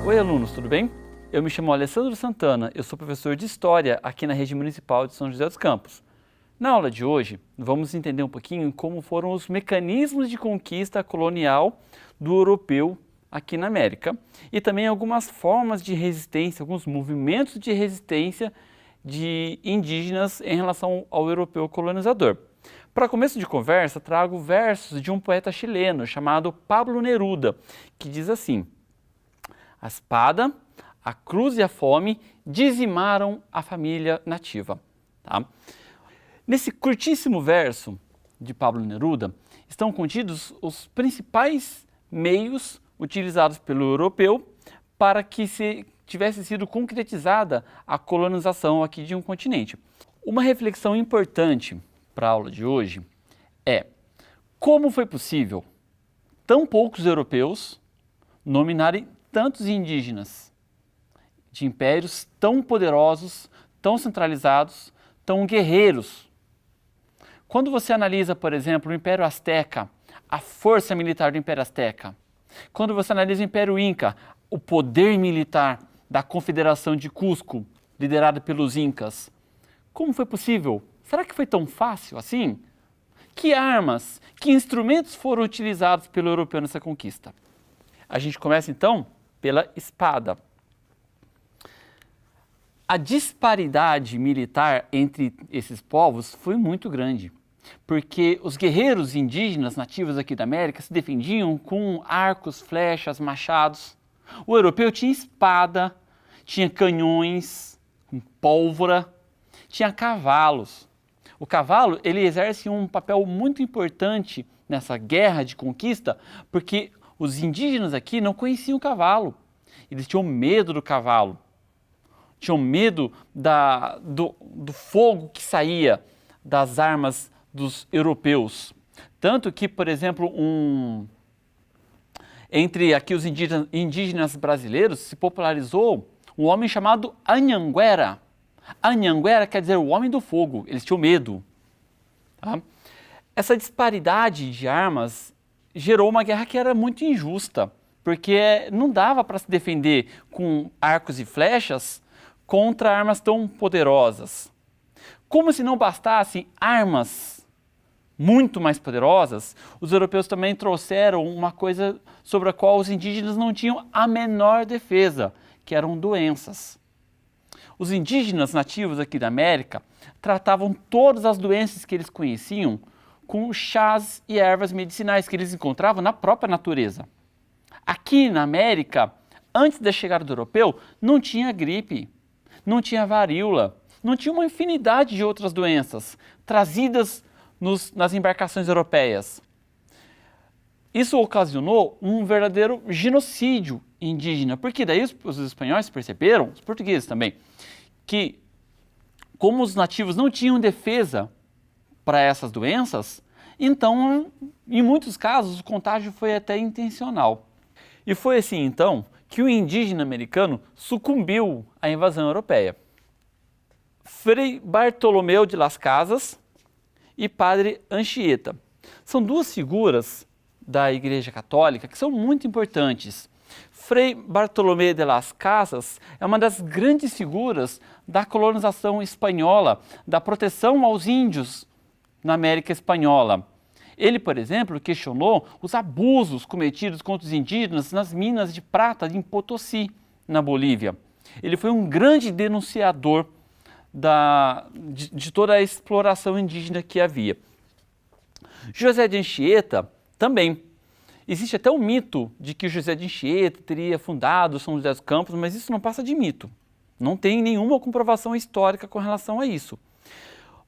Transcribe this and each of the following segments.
Oi, alunos, tudo bem? Eu me chamo Alessandro Santana, eu sou professor de História aqui na Rede Municipal de São José dos Campos. Na aula de hoje, vamos entender um pouquinho como foram os mecanismos de conquista colonial do europeu aqui na América e também algumas formas de resistência, alguns movimentos de resistência de indígenas em relação ao europeu colonizador. Para começo de conversa, trago versos de um poeta chileno chamado Pablo Neruda, que diz assim: a espada, a cruz e a fome dizimaram a família nativa. Tá? Nesse curtíssimo verso de Pablo Neruda estão contidos os principais meios utilizados pelo europeu para que tivesse sido concretizada a colonização aqui de um continente. Uma reflexão importante para a aula de hoje é como foi possível tão poucos europeus nominarem tantos indígenas de impérios tão poderosos, tão centralizados, tão guerreiros. Quando você analisa, por exemplo, o Império Azteca, a força militar do Império Azteca, quando você analisa o Império Inca, o poder militar da Confederação de Cusco, liderada pelos Incas, como foi possível? Será que foi tão fácil assim? Que armas, que instrumentos foram utilizados pelo europeu nessa conquista? A gente começa então pela espada. A disparidade militar entre esses povos foi muito grande, porque os guerreiros indígenas nativos aqui da América se defendiam com arcos, flechas, machados. O europeu tinha espada, tinha canhões, pólvora, tinha cavalos. O cavalo, ele exerce um papel muito importante nessa guerra de conquista, porque os indígenas aqui não conheciam o cavalo. Eles tinham medo do cavalo. Tinham medo do fogo que saía das armas dos europeus. Tanto que, por exemplo, entre aqui os indígenas brasileiros se popularizou um homem chamado Anhanguera. Anhanguera quer dizer o homem do fogo. Eles tinham medo. Tá? Essa disparidade de armas gerou uma guerra que era muito injusta, porque não dava para se defender com arcos e flechas contra armas tão poderosas. Como se não bastassem armas muito mais poderosas, os europeus também trouxeram uma coisa sobre a qual os indígenas não tinham a menor defesa, que eram doenças. Os indígenas nativos aqui da América tratavam todas as doenças que eles conheciam com chás e ervas medicinais que eles encontravam na própria natureza. Aqui na América, antes da chegada do europeu, não tinha gripe, não tinha varíola, não tinha uma infinidade de outras doenças trazidas nas embarcações europeias. Isso ocasionou um verdadeiro genocídio indígena, porque daí os espanhóis perceberam, os portugueses também, que como os nativos não tinham defesa para essas doenças, então, em muitos casos, o contágio foi até intencional. E foi assim, então, que o indígena americano sucumbiu à invasão europeia. Frei Bartolomeu de las Casas e Padre Anchieta. São duas figuras da Igreja Católica que são muito importantes. Frei Bartolomé de las Casas é uma das grandes figuras da colonização espanhola, da proteção aos índios na América Espanhola. Ele, por exemplo, questionou os abusos cometidos contra os indígenas nas minas de prata em Potosí, na Bolívia. Ele foi um grande denunciador de toda a exploração indígena que havia. José de Anchieta também. Existe até um mito de que José de Anchieta teria fundado São José dos Campos, mas isso não passa de mito. Não tem nenhuma comprovação histórica com relação a isso.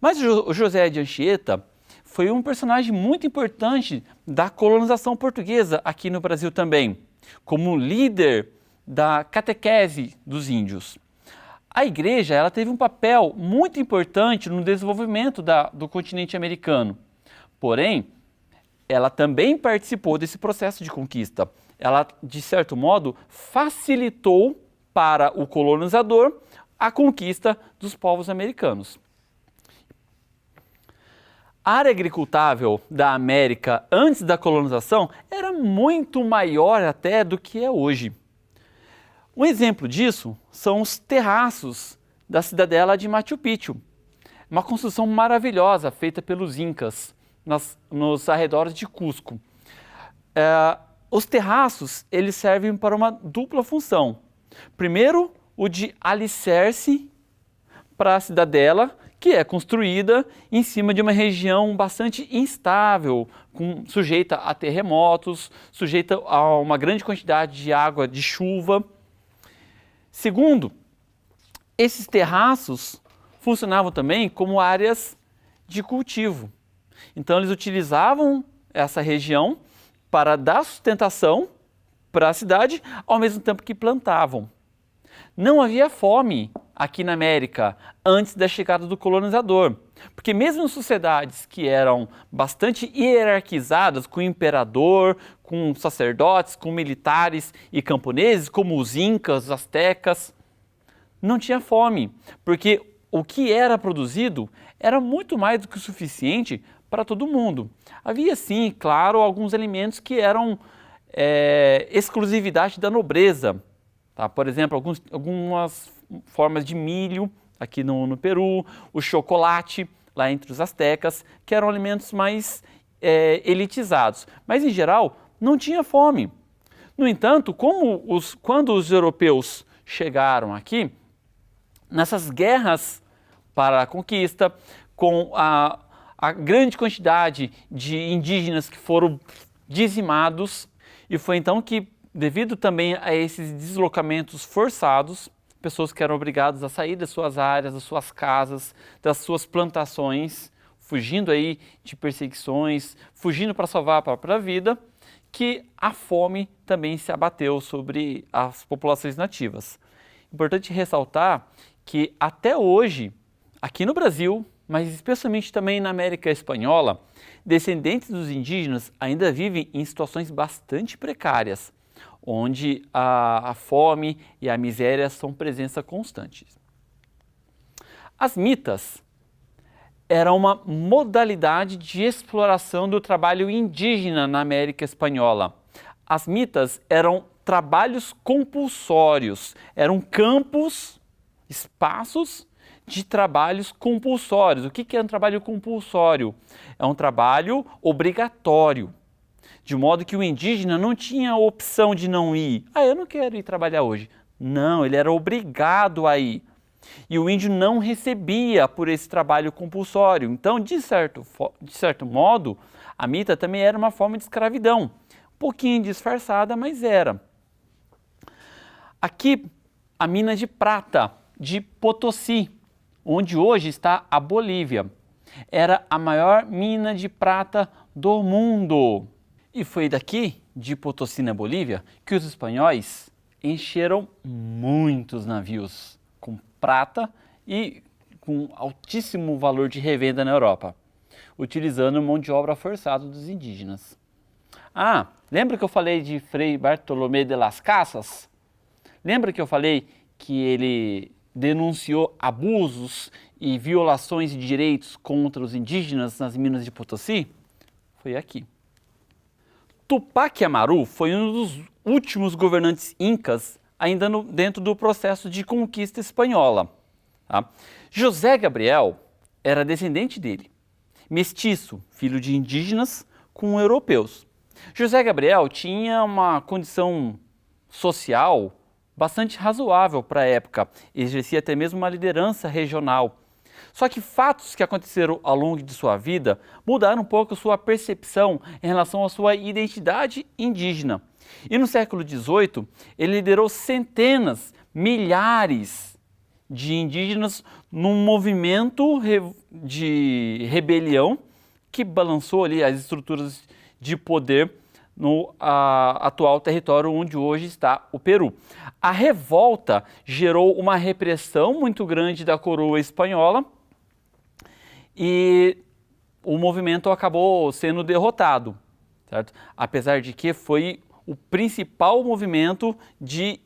Mas o José de Anchieta foi um personagem muito importante da colonização portuguesa aqui no Brasil também, como líder da catequese dos índios. A igreja ela teve um papel muito importante no desenvolvimento do continente americano. Porém, ela também participou desse processo de conquista. Ela, de certo modo, facilitou para o colonizador a conquista dos povos americanos. A área agricultável da América antes da colonização era muito maior até do que é hoje. Um exemplo disso são os terraços da cidadela de Machu Picchu, uma construção maravilhosa feita pelos Incas nos arredores de Cusco. Os terraços eles servem para uma dupla função. Primeiro, o de alicerce para a cidadela, que é construída em cima de uma região bastante instável, sujeita a terremotos, sujeita a uma grande quantidade de água de chuva. Segundo, esses terraços funcionavam também como áreas de cultivo. Então eles utilizavam essa região para dar sustentação para a cidade, ao mesmo tempo que plantavam. Não havia fome aqui na América antes da chegada do colonizador, porque mesmo em sociedades que eram bastante hierarquizadas, com imperador, com sacerdotes, com militares e camponeses, como os incas, os astecas, não tinha fome, porque o que era produzido era muito mais do que o suficiente para todo mundo. Havia sim, claro, alguns alimentos que eram exclusividade da nobreza. Tá? Por exemplo, algumas formas de milho aqui no Peru, o chocolate lá entre os astecas, que eram alimentos mais elitizados. Mas, em geral, não tinha fome. No entanto, quando os europeus chegaram aqui, nessas guerras para a conquista, com a grande quantidade de indígenas que foram dizimados, e foi então que, devido também a esses deslocamentos forçados, pessoas que eram obrigadas a sair das suas áreas, das suas casas, das suas plantações, fugindo aí de perseguições, fugindo para salvar a própria vida, que a fome também se abateu sobre as populações nativas. Importante ressaltar que até hoje, aqui no Brasil, mas especialmente também na América Espanhola, descendentes dos indígenas ainda vivem em situações bastante precárias, onde a fome e a miséria são presença constantes. As mitas eram uma modalidade de exploração do trabalho indígena na América Espanhola. As mitas eram trabalhos compulsórios, eram campos, espaços de trabalhos compulsórios. O que é um trabalho compulsório? É um trabalho obrigatório, de modo que o indígena não tinha a opção de não ir. Eu não quero ir trabalhar hoje. Não, ele era obrigado a ir. E o índio não recebia por esse trabalho compulsório. Então, de certo modo, a mita também era uma forma de escravidão. Um pouquinho disfarçada, mas era. Aqui, a mina de prata de Potosí, onde hoje está a Bolívia. Era a maior mina de prata do mundo. E foi daqui, de Potosí, na Bolívia, que os espanhóis encheram muitos navios com prata e com altíssimo valor de revenda na Europa, utilizando mão de obra forçada dos indígenas. Lembra que eu falei de Frei Bartolomé de las Casas? Lembra que eu falei que ele denunciou abusos e violações de direitos contra os indígenas nas minas de Potosí? Foi aqui. Tupac Amaru foi um dos últimos governantes incas ainda dentro do processo de conquista espanhola. Tá? José Gabriel era descendente dele, mestiço, filho de indígenas com europeus. José Gabriel tinha uma condição social bastante razoável para a época, exercia até mesmo uma liderança regional. Só que fatos que aconteceram ao longo de sua vida mudaram um pouco sua percepção em relação à sua identidade indígena. E no século XVIII, ele liderou centenas, milhares de indígenas num movimento de rebelião que balançou ali as estruturas de poder no atual território onde hoje está o Peru. A revolta gerou uma repressão muito grande da coroa espanhola e o movimento acabou sendo derrotado, certo? Apesar de que foi o principal movimento de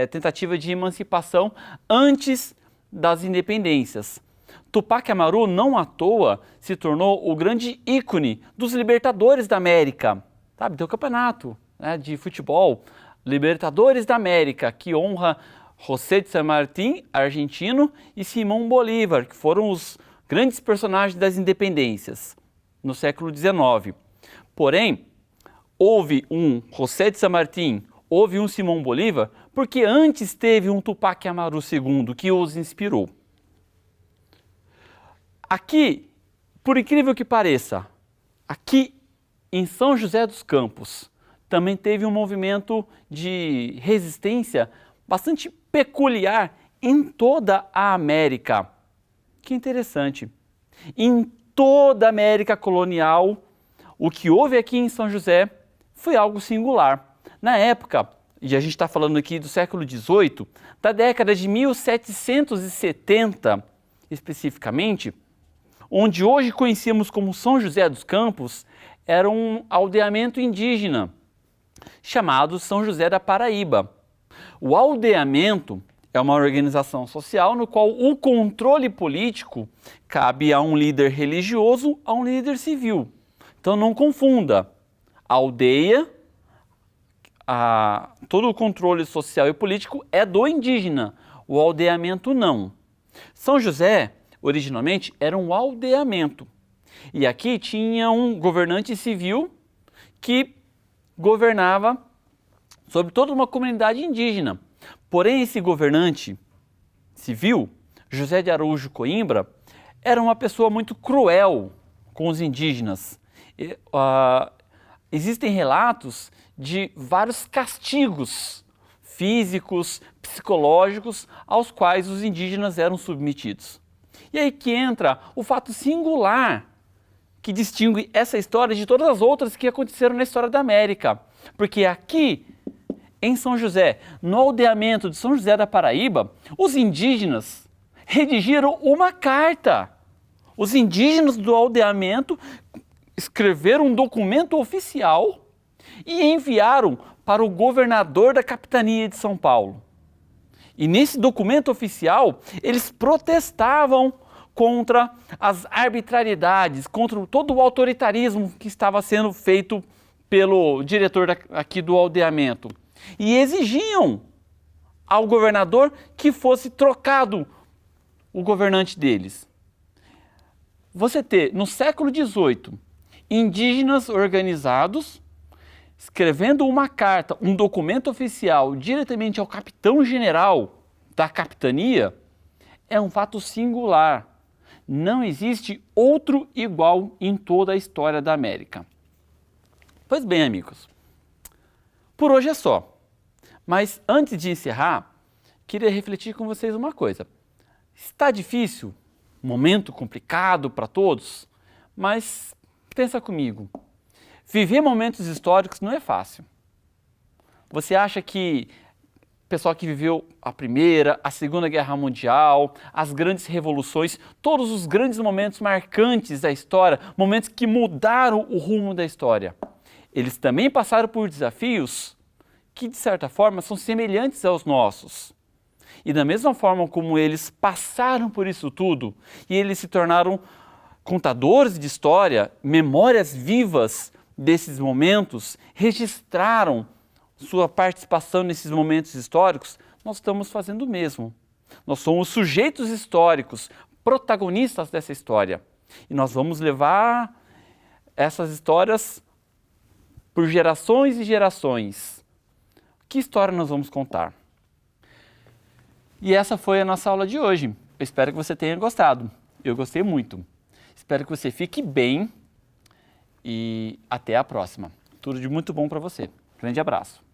tentativa de emancipação antes das independências. Tupac Amaru, não à toa, se tornou o grande ícone dos libertadores da América. Sabe, tem o campeonato de futebol Libertadores da América, que honra José de San Martín, argentino, e Simão Bolívar, que foram os grandes personagens das independências no século XIX. Porém, houve um José de San Martín, houve um Simão Bolívar, porque antes teve um Tupac Amaru II que os inspirou. Aqui, por incrível que pareça, aqui em São José dos Campos, também teve um movimento de resistência bastante peculiar em toda a América. Que interessante. Em toda a América colonial, o que houve aqui em São José foi algo singular. Na época, e a gente está falando aqui do século XVIII, da década de 1770 especificamente, onde hoje conhecemos como São José dos Campos, era um aldeamento indígena chamado São José da Paraíba. O aldeamento é uma organização social no qual o controle político cabe a um líder religioso, a um líder civil. Então não confunda, a aldeia, todo o controle social e político é do indígena, o aldeamento não. São José, originalmente, era um aldeamento. E aqui tinha um governante civil que governava sobre toda uma comunidade indígena. Porém, esse governante civil, José de Araújo Coimbra, era uma pessoa muito cruel com os indígenas. Existem relatos de vários castigos físicos, psicológicos, aos quais os indígenas eram submetidos. E aí que entra o fato singular que distingue essa história de todas as outras que aconteceram na história da América. Porque aqui, em São José, no aldeamento de São José da Paraíba, os indígenas redigiram uma carta. Os indígenas do aldeamento escreveram um documento oficial e enviaram para o governador da capitania de São Paulo. E nesse documento oficial, eles protestavam contra as arbitrariedades, contra todo o autoritarismo que estava sendo feito pelo diretor aqui do aldeamento. E exigiam ao governador que fosse trocado o governante deles. Você ter, no século XVIII, indígenas organizados, escrevendo uma carta, um documento oficial diretamente ao capitão-general da capitania, é um fato singular. Não existe outro igual em toda a história da América. Pois bem, amigos, por hoje é só. Mas antes de encerrar, queria refletir com vocês uma coisa. Está difícil, momento complicado para todos, mas pensa comigo. Viver momentos históricos não é fácil. Você acha que o pessoal que viveu a Primeira, a Segunda Guerra Mundial, as grandes revoluções, todos os grandes momentos marcantes da história, momentos que mudaram o rumo da história, eles também passaram por desafios que, de certa forma, são semelhantes aos nossos. E da mesma forma como eles passaram por isso tudo, e eles se tornaram contadores de história, memórias vivas desses momentos, registraram sua participação nesses momentos históricos, nós estamos fazendo o mesmo. Nós somos sujeitos históricos, protagonistas dessa história. E nós vamos levar essas histórias por gerações e gerações. Que história nós vamos contar? E essa foi a nossa aula de hoje. Eu espero que você tenha gostado. Eu gostei muito. Espero que você fique bem e até a próxima. Tudo de muito bom para você. Grande abraço.